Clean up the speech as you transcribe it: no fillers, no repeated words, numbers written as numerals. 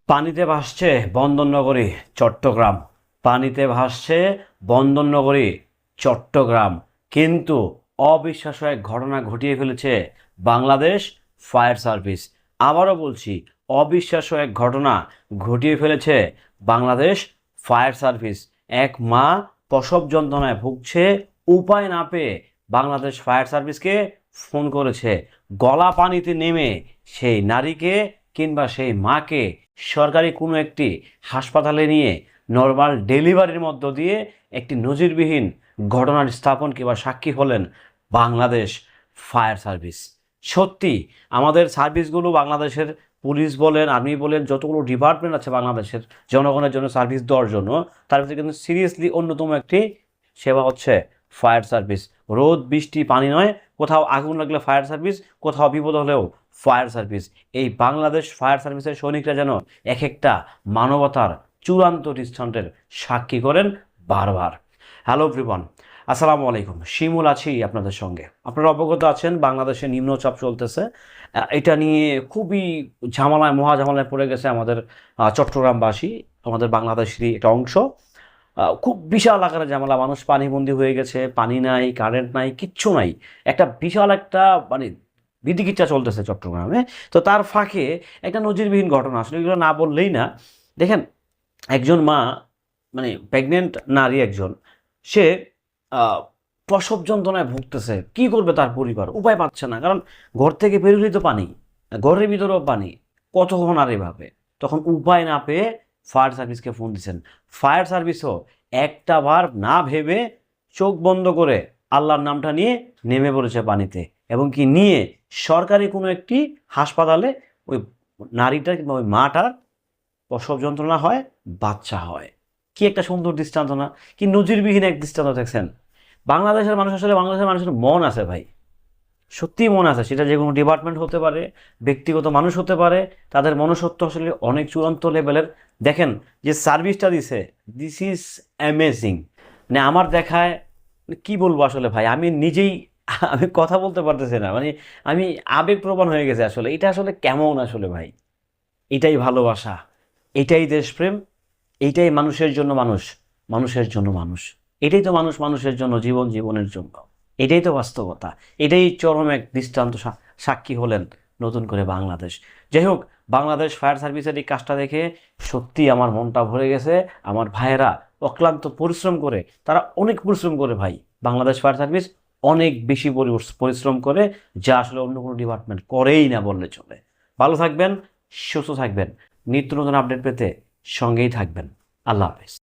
পানিতে ভাসছে বন্দরনগরী চট্টগ্রাম। পানিতে ভাসছে বন্দরনগরী চট্টগ্রাম। কিন্তু অবিশ্বাস্য এক ঘটনা ঘটিয়ে ফেলেছে বাংলাদেশ ফায়ার সার্ভিস। আবারও বলছি, অবিশ্বাস্য এক ঘটনা ঘটিয়ে ফেলেছে বাংলাদেশ ফায়ার সার্ভিস। এক মা প্রসব যন্ত্রণায় ভুগছে, উপায় না পেয়ে বাংলাদেশ ফায়ার সার্ভিসকে ফোন করেছে। গলা পানিতে নেমে সেই নারীকে কিংবা সেই মাকে সরকারি কোনো একটি হাসপাতালে নিয়ে নর্মাল ডেলিভারির মধ্য দিয়ে একটি নজিরবিহীন ঘটনার স্থাপন কিংবা সাক্ষী হলেন বাংলাদেশ ফায়ার সার্ভিস। সত্যি আমাদের সার্ভিসগুলো, বাংলাদেশের পুলিশ বলেন, আর্মি বলেন, যতগুলো ডিপার্টমেন্ট আছে বাংলাদেশের জনগণের জন্য সার্ভিস দেওয়ার জন্য, তার ভিতরে কিন্তু সিরিয়াসলি অন্যতম একটি সেবা হচ্ছে ফায়ার সার্ভিস। রোদ বৃষ্টি পানি নয়, কোথাও আগুন লাগলে ফায়ার সার্ভিস, কোথাও বিপদ হলেও ফায়ার সার্ভিস। এই বাংলাদেশ ফায়ার সার্ভিসের সৈনিকরা যেন এক একটা মানবতার চূড়ান্ত দৃষ্টান্তের সাক্ষী করেন বারবার। হ্যালো এভরিওয়ান, আসসালামু আলাইকুম। শিমুল আছি আপনাদের সঙ্গে। আপনারা অবগত আছেন বাংলাদেশে নিম্নচাপ চলতেছে। এটা নিয়ে খুবই ঝামেলায়, মহা ঝামেলায় পড়ে গেছে আমাদের চট্টগ্রামবাসী, আমাদের বাংলাদেশেরই একটা অংশ। খুব বিশাল আকারে ঝামেলা, মানুষ পানিবন্দী হয়ে গেছে, পানি নাই, কারেন্ট নাই, কিচ্ছু নাই। একটা বিশাল একটা মানে বিধিকিচ্ছা চলতেছে চট্টগ্রামে। তো তার ফাঁকে একটা নজিরবিহীন ঘটনা, আসলে এগুলো না বললেই না। দেখেন, একজন মা, মানে প্রেগনেন্ট নারী একজন, সে প্রসব যন্ত্রণায় ভুগতেছে। কি করবে তার পরিবার? উপায় পাচ্ছে না, কারণ ঘর থেকে বেরোলেই তো পানি, ঘরের ভিতরেও পানি, কতক্ষণ আর এভাবে। তখন উপায় না পেয়ে ফায়ার সার্ভিসকে ফোন দিয়েছেন। ফায়ার সার্ভিসও একটা বার না ভেবে চোখ বন্ধ করে আল্লাহর নামটা নিয়ে নেমে পড়েছে পানিতে, এবং কি নিয়ে সরকারি কোনো একটি হাসপাতালে ওই নারীটার কিংবা ওই মাটার প্রসব যন্ত্রণা হয়, বাচ্চা হয়। কি একটা সুন্দর দৃষ্টান্ত না? কি নজিরবিহীন এক দৃষ্টান্ত দেখছেন। বাংলাদেশের মানুষ, আসলে বাংলাদেশের মানুষের মন আছে ভাই, সত্যিই মন আছে। সেটা যে কোনো ডিপার্টমেন্ট হতে পারে, ব্যক্তিগত মানুষ হতে পারে, তাদের মনুষ্যত্ব আসলে অনেক চূড়ান্ত লেভেলের। দেখেন যে সার্ভিসটা দিছে, দিস ইজ অ্যামেজিং। মানে আমার দেখায়, কি বলবো আসলে ভাই, আমি নিজেই আমি কথা বলতে পারতেছি না। মানে আমি আবেগপ্রবণ হয়ে গেছে আসলে। এটা আসলে কেমন আসলে ভাই? এটাই ভালোবাসা, এটাই দেশপ্রেম, এইটাই মানুষের জন্য মানুষ, মানুষের জন্য মানুষ। এটাই তো মানুষ মানুষের জন্য, জীবন জীবনের জন্য। এটাই তো বাস্তবতা। এটাই চরম এক দৃষ্টান্ত সাক্ষী হলেন নতুন করে বাংলাদেশ। যাই হোক, বাংলাদেশ ফায়ার সার্ভিসের এই কাজটা দেখে সত্যি আমার মনটা ভরে গেছে। আমার ভাইয়েরা অক্লান্ত পরিশ্রম করে, তারা অনেক পরিশ্রম করে ভাই। বাংলাদেশ ফায়ার সার্ভিস অনেক বেশি পরিশ্রম করে, যা আসলে অন্য কোনো ডিপার্টমেন্ট করেই না বললে চলে। ভালো থাকবেন, সুস্থ থাকবেন, নিত্য নতুন আপডেট পেতে সঙ্গেই থাকবেন। আল্লাহ হাফেজ।